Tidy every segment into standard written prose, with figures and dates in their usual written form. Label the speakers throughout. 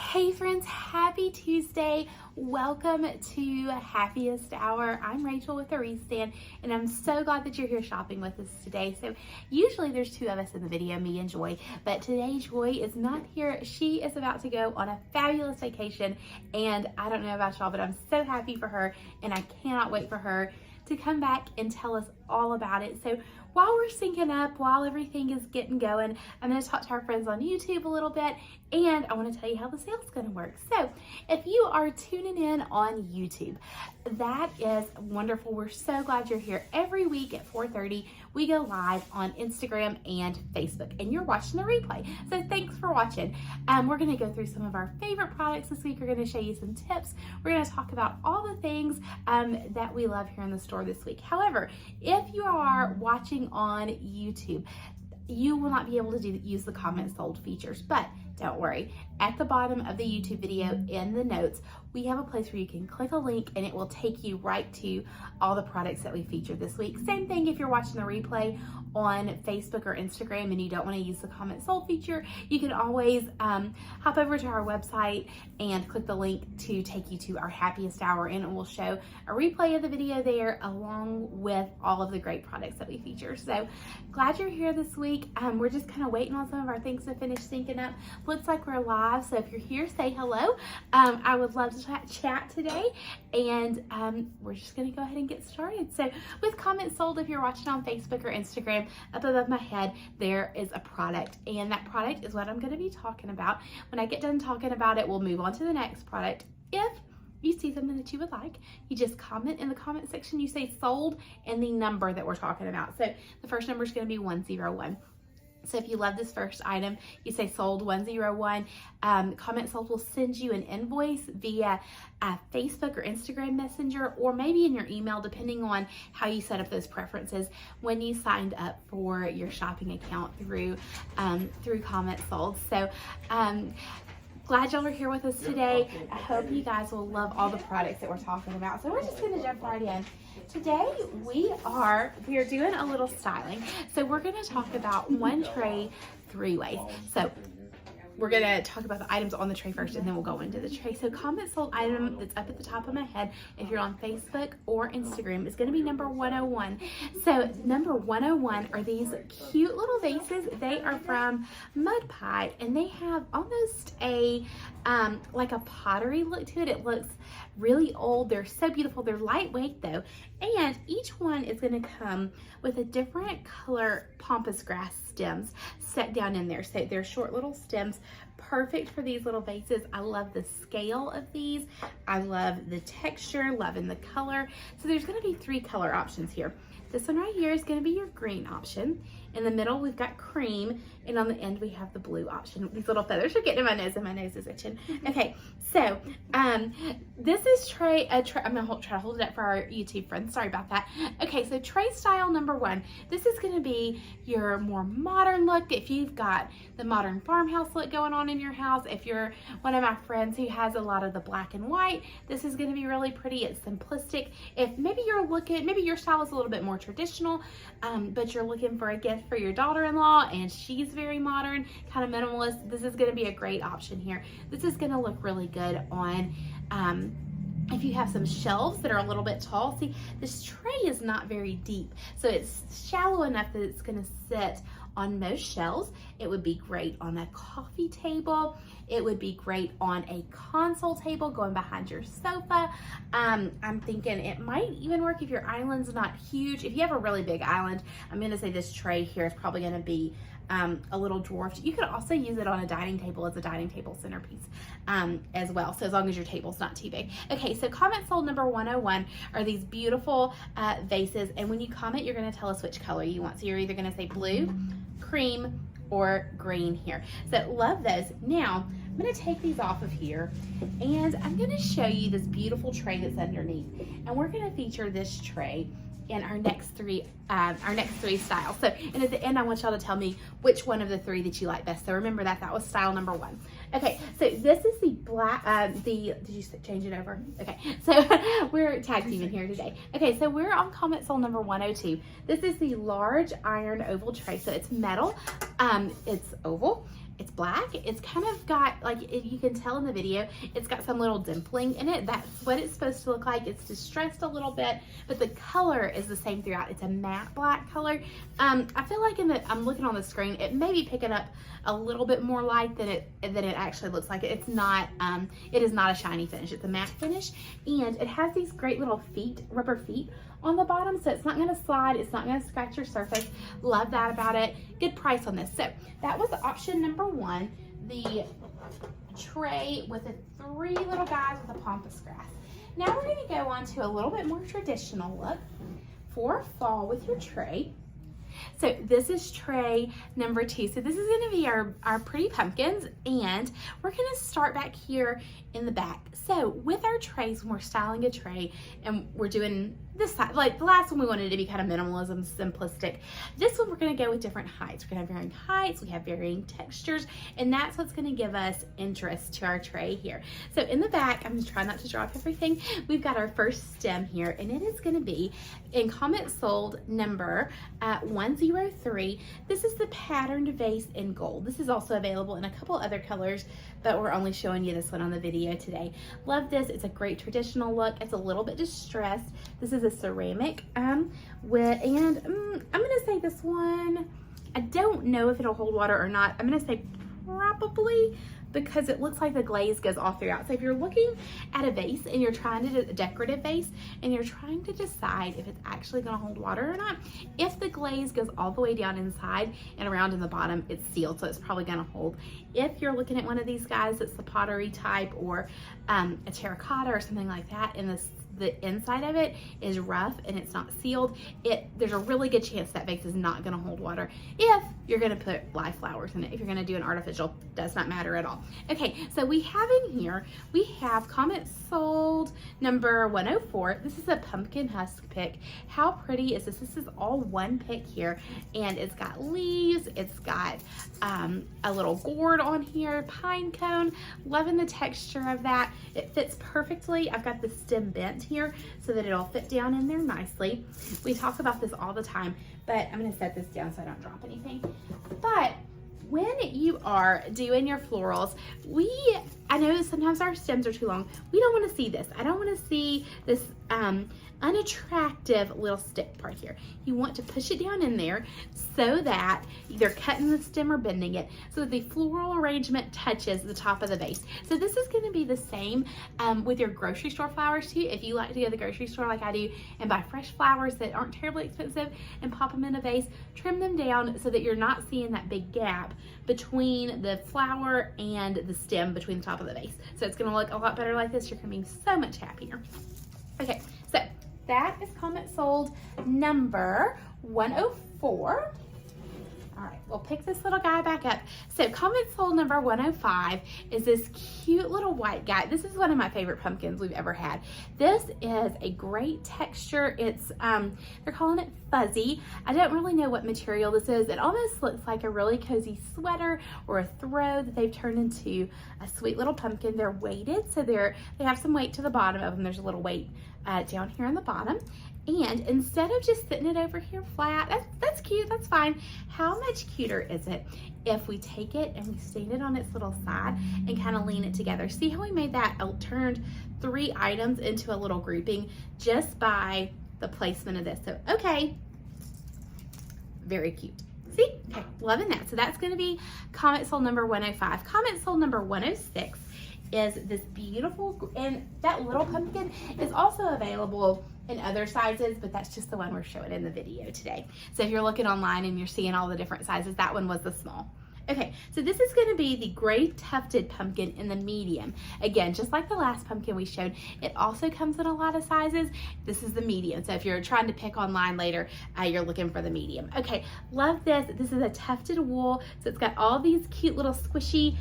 Speaker 1: Hey friends, happy Tuesday. Welcome to Happiest Hour. I'm Rachel with the Wreath Stand, and I'm so glad that you're here shopping with us today. So usually there's two of us in the video, me and Joy, but today Joy is not here. She is about to go on a fabulous vacation, and I don't know about y'all, but I'm so happy for her, and I cannot wait for her to come back and tell us all about it. So while we're syncing up, while everything is getting going, I'm going to talk to our friends on YouTube a little bit, and I want to tell you how the sale's going to work. So if you are tuning in on YouTube, that is wonderful. We're so glad you're here. Every week at 4:30, we go live on Instagram and Facebook, and you're watching the replay. So thanks for watching. We're going to go through some of our favorite products this week. We're going to show you some tips. We're going to talk about all the things that we love here in the store this week. However, if you are watching on YouTube, you will not be able to use the comment sold features, but don't worry. At the bottom of the YouTube video in the notes, we have a place where you can click a link and it will take you right to all the products that we featured this week. Same thing if you're watching the replay on Facebook or Instagram and you don't want to use the comment sold feature, you can always hop over to our website and click the link to take you to our Happiest Hour, and it will show a replay of the video there along with all of the great products that we feature. So glad you're here this week. We're just kind of waiting on some of our things to finish syncing up. Looks like we're live, so if you're here, say hello. I would love to chat today, and we're just going to go ahead and get started. So with comments sold, if you're watching on Facebook or Instagram, up above my head there is a product, and that product is what I'm going to be talking about. When I get done talking about it, we'll move on to the next product. If you see something that you would like, you just comment in the comment section, you say sold and the number that we're talking about. So the first number is going to be 101. So if you love this first item, you say sold 101. Comment sold will send you an invoice via Facebook or Instagram Messenger, or maybe in your email, depending on how you set up those preferences when you signed up for your shopping account through comment sold. So glad y'all are here with us today. I hope you guys will love all the products that we're talking about. So we're just going to jump right in. Today we are doing a little styling. So we're going to talk about one tray, 3 ways. So we're going to talk about the items on the tray first, and then we'll go into the tray. So comment sold item that's up at the top of my head, if you're on Facebook or Instagram, is going to be number 101. So number 101 are these cute little vases. They are from Mud Pie, and they have almost a like a pottery look to it. It looks really old. They're so beautiful. They're lightweight though, and each one is going to come with a different color pampas grass stems set down in there. So they're short little stems, perfect for these little vases. I love the scale of these. I love the texture, loving the color. So there's going to be 3 color options here. This one right here is going to be your green option. In the middle, we've got cream, and on the end, we have the blue option. These little feathers are getting in my nose, and my nose is itching. Okay, so this is tray. I'm gonna try to hold it up for our YouTube friends. Sorry about that. Okay, so tray style number 1. This is going to be your more modern look. If you've got the modern farmhouse look going on in your house, if you're one of my friends who has a lot of the black and white, this is going to be really pretty. It's simplistic. If maybe maybe your style is a little bit more traditional, but you're looking for a gift for your daughter-in-law and she's very modern, kind of minimalist, this is going to be a great option here. This is going to look really good on if you have some shelves that are a little bit tall. See, this tray is not very deep, so it's shallow enough that it's going to sit on most shelves. It would be great on a coffee table. It would be great on a console table going behind your sofa. I'm thinking it might even work if your island's not huge. If you have a really big island, I'm going to say this tray here is probably going to be a little dwarfed. You could also use it on a dining table as a dining table centerpiece as well, so as long as your table's not too big. Okay, so comment sold number 101 are these beautiful vases, and when you comment, you're going to tell us which color you want. So you're either going to say blue, cream, or green here. So love those. Now I'm going to take these off of here, and I'm going to show you this beautiful tray that's underneath, and we're going to feature this tray in our next three styles. So, and at the end, I want y'all to tell me which one of the 3 that you like best. So remember that was style number 1. Okay, so this is the black, did you change it over? Okay, so we're tag teaming here today. Okay, so we're on comment sold number 102. This is the large iron oval tray. So it's metal, it's oval, It's black. It's kind of got, like, you can tell in the video, it's got some little dimpling in it. That's what it's supposed to look like. It's distressed a little bit, but the color is the same throughout. It's a matte black color. I feel like I'm looking on the screen, it may be picking up a little bit more light than it actually looks like. It's not, it is not a shiny finish. It's a matte finish, and it has these great little feet, rubber feet on the bottom, so it's not going to slide, it's not going to scratch your surface. Love that about it. Good price on this. So that was option number 1, the tray with the 3 little guys with a pampas grass. Now we're going to go on to a little bit more traditional look for fall with your tray. So this is tray number 2. So this is going to be our pretty pumpkins, and we're going to start back here in the back. So with our trays, when we're styling a tray and we're doing this side, like the last one we wanted to be kind of minimalism, simplistic. This one we're going to go with different heights. We're going to have varying heights, we have varying textures, and that's what's going to give us interest to our tray here. So in the back, I'm trying not to drop everything, we've got our first stem here, and it is going to be in comment sold number 103. This is the patterned vase in gold. This is also available in a couple other colors, but we're only showing you this one on the video today. Love this. It's a great traditional look. It's a little bit distressed. This is a ceramic I'm gonna say this one, I don't know if it'll hold water or not. I'm gonna say probably, because it looks like the glaze goes all throughout. So if you're looking at a vase and you're trying to do a decorative vase and you're trying to decide if it's actually going to hold water or not, if the glaze goes all the way down inside and around in the bottom, it's sealed, so it's probably going to hold. If you're looking at one of these guys that's the pottery type or a terracotta or something like that, and the inside of it is rough and it's not sealed, there's a really good chance that vase is not going to hold water if you're going to put live flowers in it. If you're going to do an artificial, does not matter at all. Okay, so we have in here, we have comment sold number 104. This is a pumpkin husk pick. How pretty is this? This is all one pick here, and it's got leaves, it's got a little gourd on here, pine cone. Loving the texture of that. It fits perfectly. I've got the stem bent here so that it'll fit down in there nicely. We talk about this all the time, but I'm going to set this down so I don't drop anything. But when you are doing your florals, I know sometimes our stems are too long. We don't want to see this. I don't want to see this unattractive little stick part here. You want to push it down in there so that either cutting the stem or bending it so that the floral arrangement touches the top of the vase. So this is going to be the same with your grocery store flowers too. If you like to go to the grocery store like I do and buy fresh flowers that aren't terribly expensive and pop them in a vase, trim them down so that you're not seeing that big gap between the flower and the stem between the top of the vase. So it's going to look a lot better like this. You're going to be so much happier. Okay, so that is comment sold number 104. All right, we'll pick this little guy back up. So comment sold number 105 is this cute little white guy. This is one of my favorite pumpkins we've ever had. This is a great texture. It's, they're calling it fuzzy. I don't really know what material this is. It almost looks like a really cozy sweater or a throw that they've turned into a sweet little pumpkin. They're weighted, so they have some weight to the bottom of them. There's a little weight down here on the bottom. And instead of just sitting it over here flat, that's cute, that's fine. How much cuter is it if we take it and we stand it on its little side and kind of lean it together? See how we made that, turned 3 items into a little grouping just by the placement of this. So, okay, very cute. See? Okay, loving that. So that's gonna be comment sold number 105. Comment sold number 106 is this beautiful, and that little pumpkin is also available in other sizes, but that's just the one we're showing in the video today. So if you're looking online and you're seeing all the different sizes, that one was the small. Okay, so this is going to be the gray tufted pumpkin in the medium. Again, just like the last pumpkin we showed, it also comes in a lot of sizes. This is the medium, so if you're trying to pick online later, you're looking for the medium. Okay, love this. This is a tufted wool, so it's got all these cute little squishy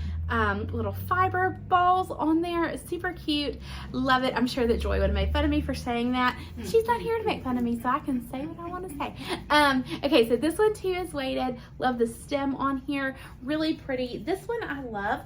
Speaker 1: little fiber balls on there. It's super cute. Love it. I'm sure that Joy would have made fun of me for saying that. She's not here to make fun of me, so I can say what I want to say. Okay, so this one too is weighted. Love the stem on here. Really pretty. This one I love.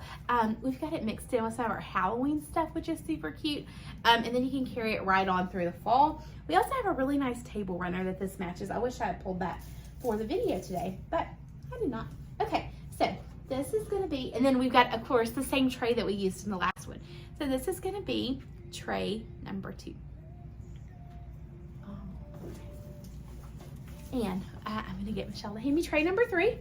Speaker 1: We've got it mixed in with some of our Halloween stuff, which is super cute. And then you can carry it right on through the fall. We also have a really nice table runner that this matches. I wish I had pulled that for the video today, but I did not. Okay, so this is going to be, and then we've got, of course, the same tray that we used in the last one. So this is going to be tray number 2. And I'm going to get Michelle to hand me tray number 3.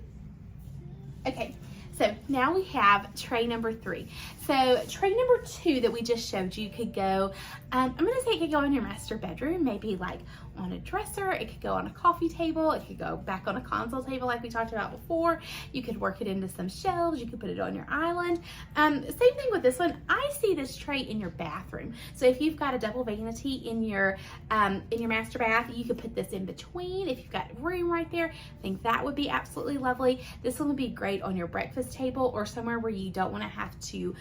Speaker 1: Okay, so now we have tray number 3. So tray number 2 that we just showed you could go, I'm going to say it could go in your master bedroom, maybe like on a dresser. It could go on a coffee table. It could go back on a console table like we talked about before. You could work it into some shelves. You could put it on your island. Same thing with this one. I see this tray in your bathroom. So if you've got a double vanity in your master bath, you could put this in between. If you've got room right there, I think that would be absolutely lovely. This one would be great on your breakfast table or somewhere where you don't want to have to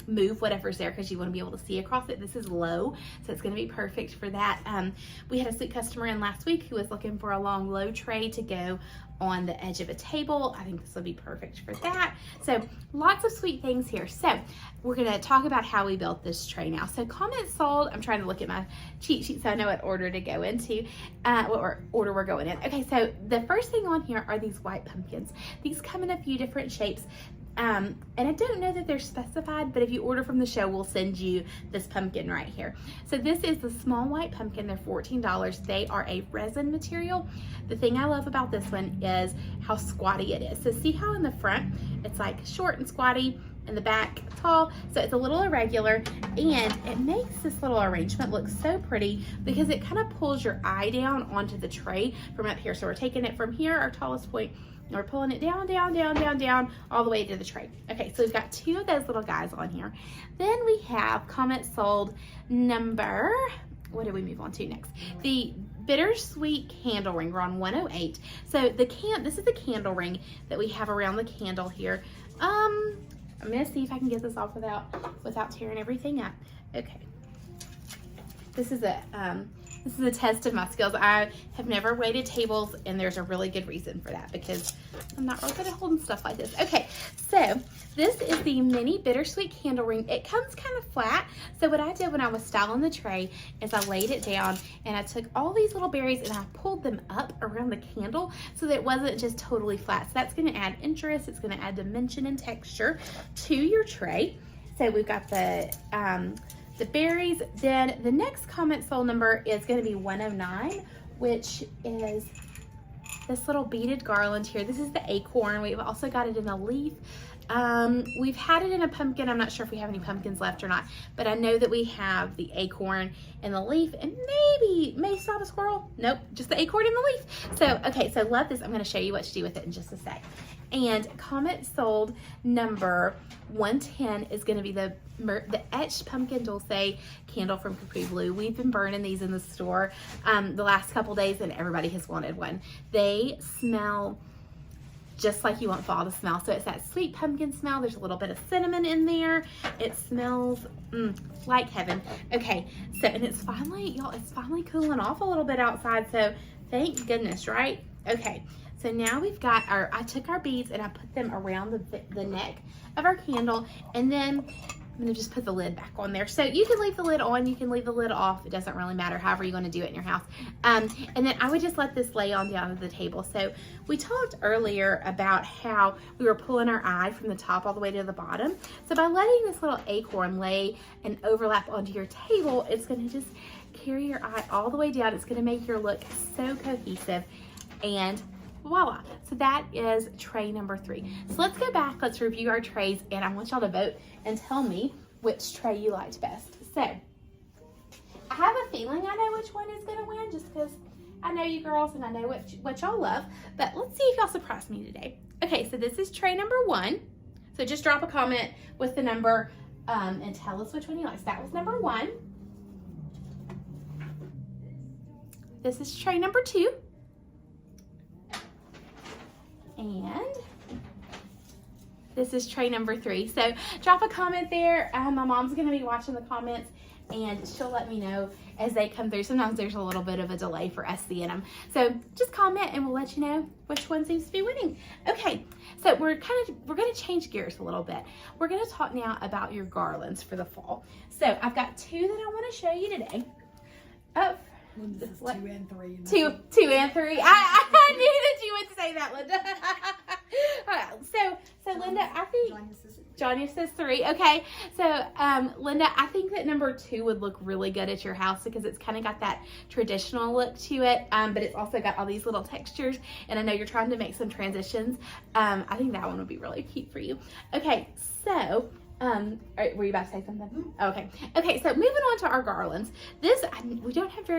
Speaker 1: move whatever's there because you want to be able to see across it. This is low, so it's going to be perfect for that. We had a sweet customer in last week who was looking for a long low tray to go on the edge of a table. I think this will be perfect for that. So lots of sweet things here. So we're going to talk about how we built this tray now. So comments sold. I'm trying to look at my cheat sheet so I know what order to go into, what order we're going in. Okay, so the first thing on here are these white pumpkins. These come in a few different shapes. And I don't know that they're specified, but if you order from the show, we'll send you this pumpkin right here. So this is the small white pumpkin. They're $14. They are a resin material. The thing I love about this one is how squatty it is. So see how in the front, it's like short and squatty, in the back tall, so it's a little irregular, and it makes this little arrangement look so pretty because it kind of pulls your eye down onto the tray from up here. So we're taking it from here, our tallest point, and we're pulling it down, down, down, down, down, all the way to the tray. Okay, so we've got 2 of those little guys on here. Then we have comment sold number, what did we move on to next? The Bittersweet candle ring. We're on 108. So this is the candle ring that we have around the candle here. I'm gonna see if I can get this off without tearing everything up. Okay. This is a test of my skills. I have never waited tables, and there's a really good reason for that because I'm not really good at holding stuff like this. Okay, so this is the mini Bittersweet candle ring. It comes kind of flat. So what I did when I was styling the tray is I laid it down and I took all these little berries and I pulled them up around the candle so that it wasn't just totally flat. So that's gonna add interest. It's gonna add dimension and texture to your tray. So we've got the berries. Then the next comment sold number is going to be 109, which is this little beaded garland here. This is the Acorn. We've also got it in a leaf. We've had it in a pumpkin. I'm not sure if we have any pumpkins left or not, but I know that we have the Acorn in the leaf and maybe stop a squirrel. Nope, just the Acorn in the leaf. So, okay, so love this. I'm going to show you what to do with it in just a sec. And comment sold number 110 is going to be the etched pumpkin dulce candle from Capri Blue. We've been burning these in the store the last couple days, and everybody has wanted one. They smell just like you want fall to smell. So it's that sweet pumpkin smell. There's a little bit of cinnamon in there. It smells like heaven. Okay, so, and it's finally, y'all, it's finally cooling off a little bit outside. So thank goodness, right? Okay. So now we've got I took our beads and I put them around the neck of our candle, and then I'm gonna just put the lid back on there. So you can leave the lid on, you can leave the lid off. It doesn't really matter, however you wanna do it in your house. And then I would just let this lay on down to the table. So we talked earlier about how we were pulling our eye from the top all the way to the bottom. So by letting this little acorn lay and overlap onto your table, it's gonna just carry your eye all the way down. It's gonna make your look so cohesive, and voila. So that is tray number 3. So let's go back, let's review our trays, and I want y'all to vote and tell me which tray you liked best. So I have a feeling I know which one is gonna win just because I know you girls and I know what y'all love, but let's see if y'all surprise me today. Okay, so this is tray number 1. So just drop a comment with the number and tell us which one you like. So that was number 1. This is tray number 2. And this is tray number 3. So drop a comment there. My mom's going to be watching the comments, and she'll let me know as they come through. Sometimes there's a little bit of a delay for us seeing them. So just comment and we'll let you know which one seems to be winning. Okay, so we're going to change gears a little bit. We're going to talk now about your garlands for the fall. So I've got 2 that I want to show you today. Oh,
Speaker 2: Linda says 2 and 3.
Speaker 1: 2 and 3. I knew that you would say that, Linda. So Linda, I think Johnny says 3. Okay, so Linda, I think that number 2 would look really good at your house because it's kind of got that traditional look to it, but it's also got all these little textures. And I know you're trying to make some transitions. I think that one would be really cute for you. Okay, so. Were you about to say something? Okay, so moving on to our garlands. We don't have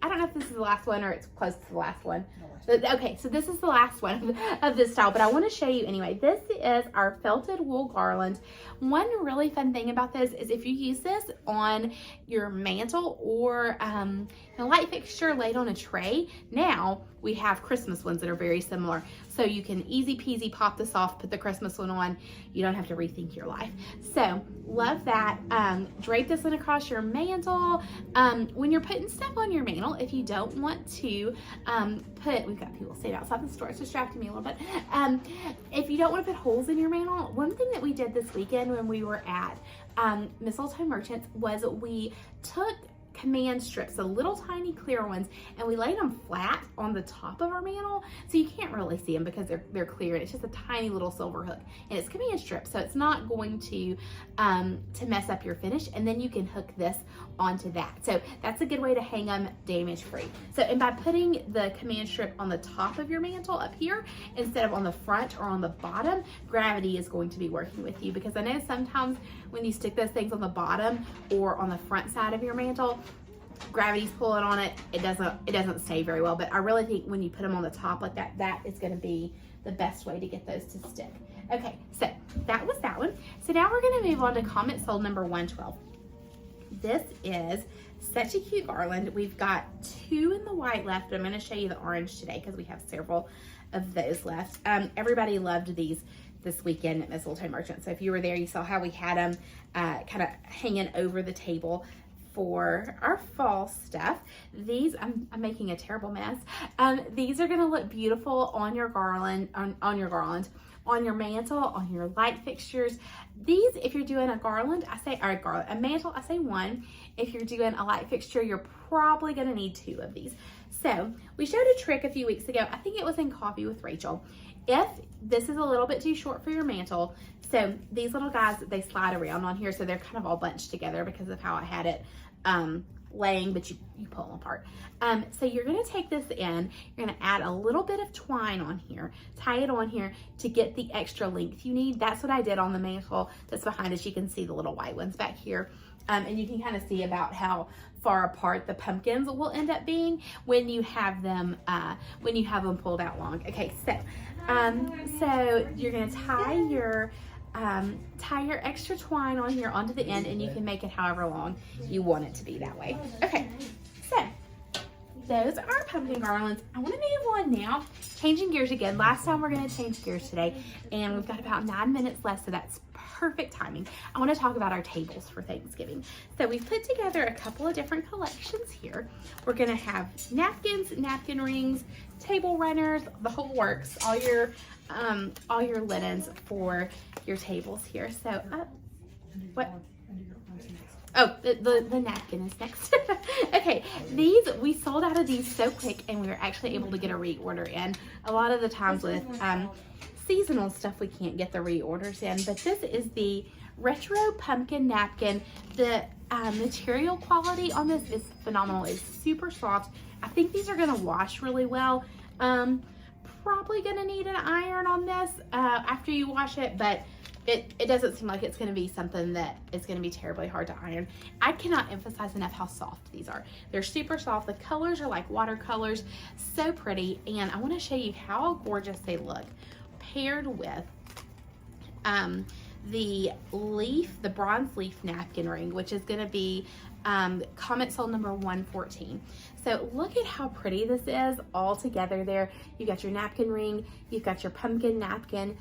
Speaker 1: I don't know if this is the last one or it's close to the last one. Okay, so this is the last one of this style, but I want to show you anyway. This is our felted wool garland. One really fun thing about this is if you use this on your mantle or a light fixture laid on a tray, now we have Christmas ones that are very similar. So you can easy peasy pop this off, put the Christmas one on. You don't have to rethink your life. So love that. Drape this one across your mantle. When you're putting stuff on your mantle, if you don't want to we've got people staying outside the store, it's distracting me a little bit. If you don't want to put holes in your mantle, one thing that we did this weekend when we were at Mistletoe Merchants was we took command strips, the little tiny clear ones, and we laid them flat on the top of our mantle, so you can't really see them because they're clear. It's just a tiny little silver hook, and it's command strip, so it's not going to mess up your finish. And then you can hook this onto that, so that's a good way to hang them damage free. So, and by putting the command strip on the top of your mantle up here instead of on the front or on the bottom, gravity is going to be working with you, because I know sometimes when you stick those things on the bottom or on the front side of your mantle, gravity's pulling on it, it doesn't stay very well. But I really think when you put them on the top like that, that is going to be the best way to get those to stick. Okay, so that was that one. So now we're going to move on to Comment Sold number 112. This is such a cute garland. We've got 2 in the white left, but I'm going to show you the orange today because we have several of those left. Everybody loved these this weekend at Mistletoe Merchant. So if you were there, you saw how we had them kind of hanging over the table for our fall stuff. These, I'm making a terrible mess. These are gonna look beautiful on your garland, on your garland, on your mantle, on your light fixtures. These, if you're doing a garland, a mantle, I say 1. If you're doing a light fixture, you're probably gonna need 2 of these. So we showed a trick a few weeks ago. I think it was in Coffee with Rachel. If this is a little bit too short for your mantle, so these little guys, they slide around on here, so they're kind of all bunched together because of how I had it laying, but you pull them apart. So you're gonna take this in, you're gonna add a little bit of twine on here, tie it on here to get the extra length you need. That's what I did on the mantle that's behind us. You can see the little white ones back here. And you can kind of see about how far apart the pumpkins will end up being when you have them pulled out long. Okay, so you're gonna tie your extra twine on here onto the end, and you can make it however long you want it to be that way. Okay, so those are pumpkin garlands. I want to move on now, changing gears again. Last time we're going to change gears today, and we've got about 9 minutes left, so that's perfect timing. I want to talk about our tables for Thanksgiving. So we've put together a couple of different collections here. We're going to have napkins, napkin rings, table runners, the whole works, all your linens for your tables here. So what? Oh, the napkin is next. Okay, these, we sold out of these so quick, and we were actually able to get a reorder in. A lot of the times with seasonal stuff, we can't get the reorders in, but this is the retro pumpkin napkin. The material quality on this is phenomenal. It's super soft. I think these are gonna wash really well. Probably gonna need an iron on this after you wash it, but it doesn't seem like it's going to be something that is going to be terribly hard to iron. I cannot emphasize enough how soft these are. They're super soft. The colors are like watercolors, so pretty. And I want to show you how gorgeous they look paired with the bronze leaf napkin ring, which is going to be comment sold number 114. So look at how pretty this is all together there. You got your napkin ring, you've got your pumpkin napkin.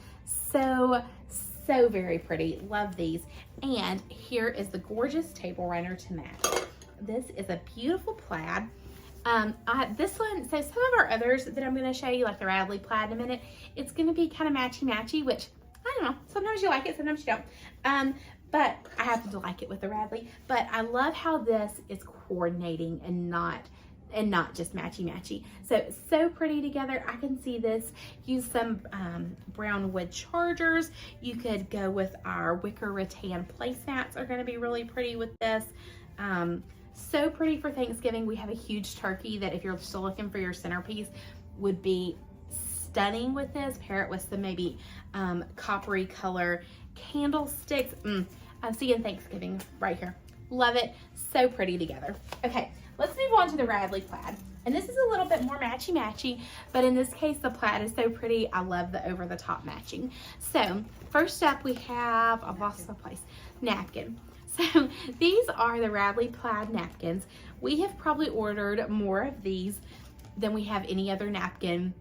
Speaker 1: So very pretty. Love these. And here is the gorgeous table runner to match. This is a beautiful plaid. This one, so some of our others that I'm going to show you, like the Radley plaid in a minute, it's going to be kind of matchy-matchy, which, I don't know, sometimes you like it, sometimes you don't. But I happen to like it with the Radley. But I love how this is coordinating and not and not just matchy-matchy. So pretty together. I can see this. Use some brown wood chargers. You could go with our wicker rattan placemats are gonna be really pretty with this. So pretty for Thanksgiving. We have a huge turkey that if you're still looking for your centerpiece would be stunning with this. Pair it with some maybe coppery color candlesticks. I'm seeing Thanksgiving right here. Love it. So pretty together. Okay, let's move on to the Radley plaid. And this is a little bit more matchy-matchy, but in this case, the plaid is so pretty. I love the over-the-top matching. So first up, we have, I've lost my place, napkin. So these are the Radley plaid napkins. We have probably ordered more of these than we have any other napkin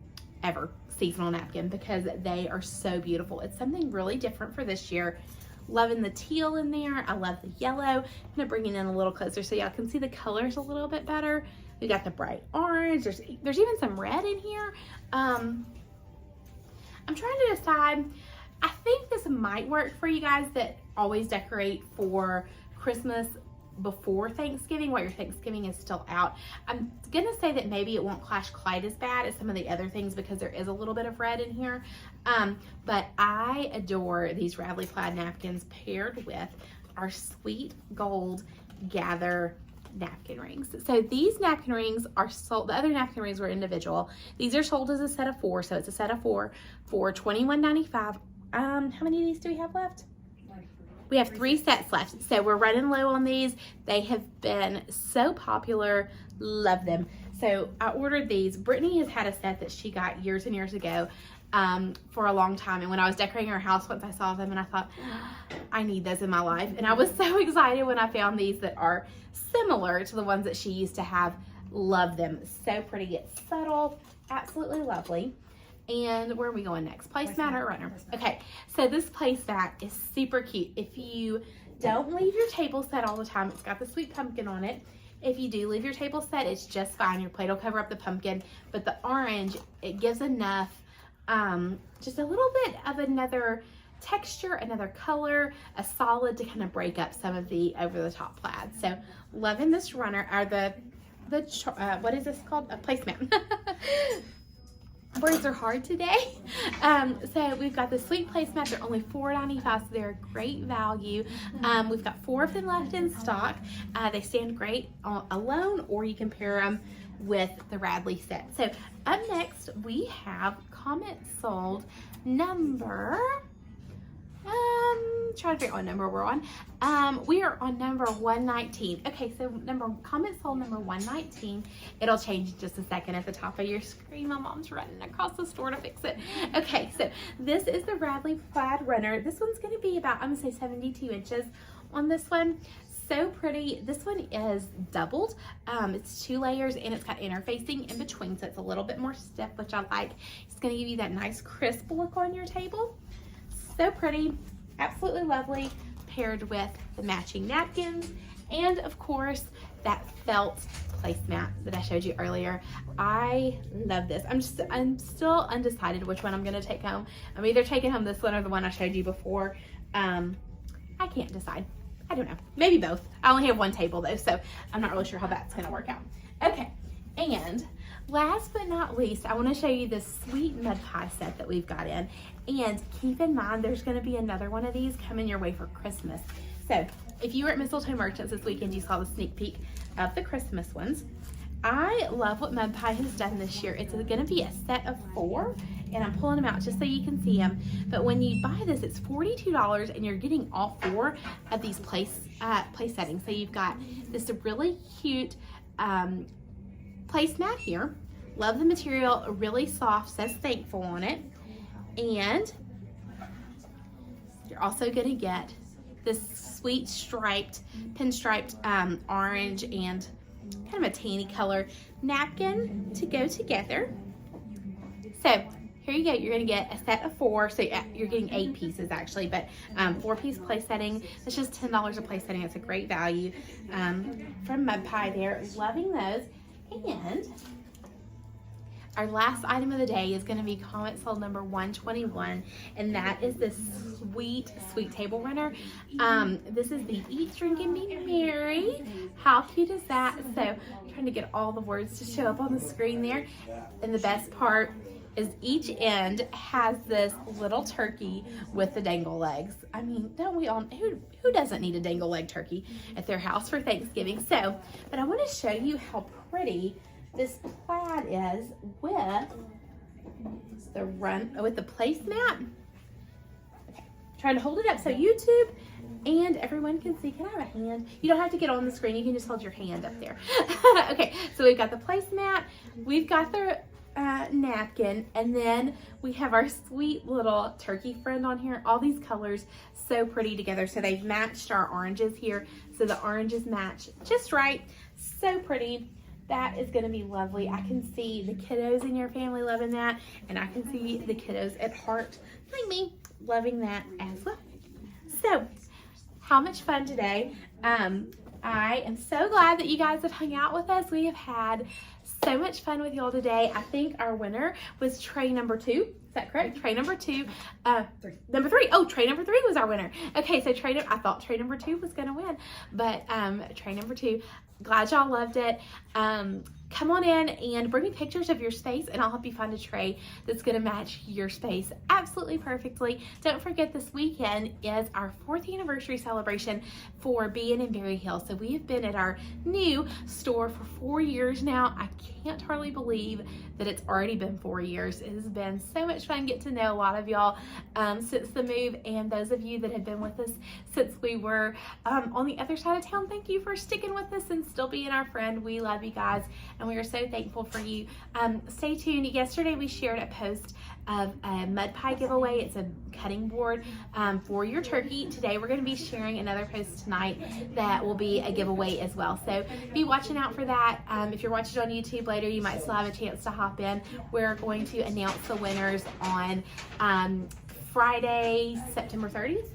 Speaker 1: ever, seasonal napkin, because they are so beautiful. It's something really different for this year. Loving the teal in there. I love the yellow. I'm gonna bring it in a little closer so y'all can see the colors a little bit better. We got the bright orange. There's even some red in here. I'm trying to decide. I think this might work for you guys that always decorate for Christmas before Thanksgiving while your Thanksgiving is still out. I'm gonna say that maybe it won't clash quite as bad as some of the other things because there is a little bit of red in here. But I adore these Radley plaid napkins paired with our sweet gold gather napkin rings. So these napkin rings are sold, the other napkin rings were individual. These are sold as a set of 4, so it's a set of 4 for $21.95. How many of these do we have left? We have 3 sets left, so we're running low on these. They have been so popular. Love them. So I ordered these. Brittany has had a set that she got years and years ago for a long time, and when I was decorating her house once I saw them and I thought, I need those in my life, and I was so excited when I found these that are similar to the ones that she used to have. Love them. So pretty. It's subtle. Absolutely lovely. And where are we going next? Placemat or runner? Okay, so this placemat is super cute. If you don't leave your table set all the time, it's got the sweet pumpkin on it. If you do leave your table set, it's just fine. Your plate will cover up the pumpkin, but the orange, it gives enough, just a little bit of another texture, another color, a solid to kind of break up some of the over-the-top plaid. So loving this runner, or what is this called? A placemat. Words are hard today. So we've got the sweet placemats. They're only $4.95, so they're a great value. We've got 4 of them left in stock. They stand great alone, or you can pair them with the Radley set. So up next, we have comment sold number, trying to figure out what number we're on. We are on number 119. Okay, so comment sold number 119. It'll change in just a second at the top of your screen. My mom's running across the store to fix it. Okay, so this is the Radley plaid runner. This one's gonna be about, I'm gonna say 72 inches on this one. So pretty. This one is doubled. It's 2 layers and it's got interfacing in between, so it's a little bit more stiff, which I like. It's gonna give you that nice crisp look on your table. So pretty, absolutely lovely, paired with the matching napkins and of course that felt placemat that I showed you earlier. I love this. I'm still undecided which one I'm gonna take home. I'm either taking home this one or the one I showed you before. I can't decide. I don't know, maybe both. I only have 1 table though, so I'm not really sure how that's gonna work out. Okay, and last but not least, I want to show you this sweet mud pie set that we've got in. And keep in mind, there's going to be another one of these coming your way for Christmas. So if you were at Mistletoe Merchants this weekend, you saw the sneak peek of the Christmas ones. I love what Mud Pie has done this year. It's going to be a set of 4, and I'm pulling them out just so you can see them. But when you buy this, it's $42, and you're getting all 4 of these place settings. So you've got this really cute placemat here. Love the material, really soft, says thankful on it. And you're also going to get this sweet striped, pinstriped orange and kind of a tanny color napkin to go together. So here you go. You're going to get a set of 4. So you're getting 8 pieces actually, but 4-piece place setting. It's just $10 a place setting. It's a great value from Mud Pie there. Loving those. And our last item of the day is going to be comment sold number 121, and that is this sweet table runner. This is the Eat, Drink, and Be Merry. How cute is that? So I'm trying to get all the words to show up on the screen there. And the best part is each end has this little turkey with the dangle legs. I mean, don't we all, who doesn't need a dangle leg turkey at their house for Thanksgiving? So, but I want to show you how pretty this plaid is with the placemat. Okay, trying to hold it up so YouTube and everyone can see. Can I have a hand? You don't have to get on the screen. You can just hold your hand up there. Okay, so we've got the placemat. We've got the napkin, and then we have our sweet little turkey friend on here. All these colors so pretty together. So they've matched our oranges here. So the oranges match just right. So pretty. That is going to be lovely. I can see the kiddos in your family loving that, and I can see the kiddos at heart, like me, loving that as well. So, how much fun today. I am so glad that you guys have hung out with us. We have had so much fun with y'all today. I think our winner was tray number 2. Is that correct? Tray number 2. Number 3. Oh, tray number 3 was our winner. Okay, so I thought tray number 2 was going to win, but tray number 2. Glad y'all loved it. Come on in and bring me pictures of your space, and I'll help you find a tray that's going to match your space absolutely perfectly. Don't forget, this weekend is our 4th anniversary celebration for being in Berry Hill. So we have been at our new store for 4 years now. I can't hardly believe that it's already been 4 years. It has been so much fun getting to know a lot of y'all since the move, and those of you that have been with us since we were on the other side of town, thank you for sticking with us and still being our friend. We love you guys, and we are so thankful for you. Stay tuned. Yesterday we shared a post of a mud pie giveaway. It's a cutting board for your turkey. Today we're going to be sharing another post tonight that will be a giveaway as well. So be watching out for that. If you're watching on YouTube later, you might still have a chance to hop in. We're going to announce the winners on Friday, September 30th.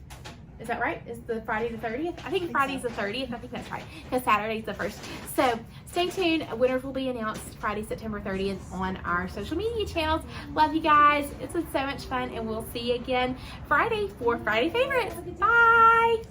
Speaker 1: Is that right? Is the Friday the 30th? I think Friday's the 30th. I think that's right, because Saturday's the 1st. So stay tuned. Winners will be announced Friday, September 30th on our social media channels. Love you guys. It's been so much fun, and we'll see you again Friday for Friday Favorites. Bye!